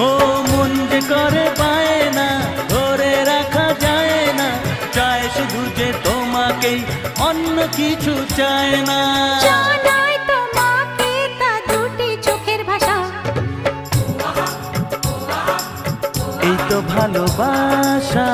ও মন যে করে পায় না, ধরে রাখা যায় না, চায় শুধু যে তোমাকেই, অন্য কিছু চায় না। জানাই তোমাকে তা দুটি চোখের ভাষা, এই তো ভালোবাসা।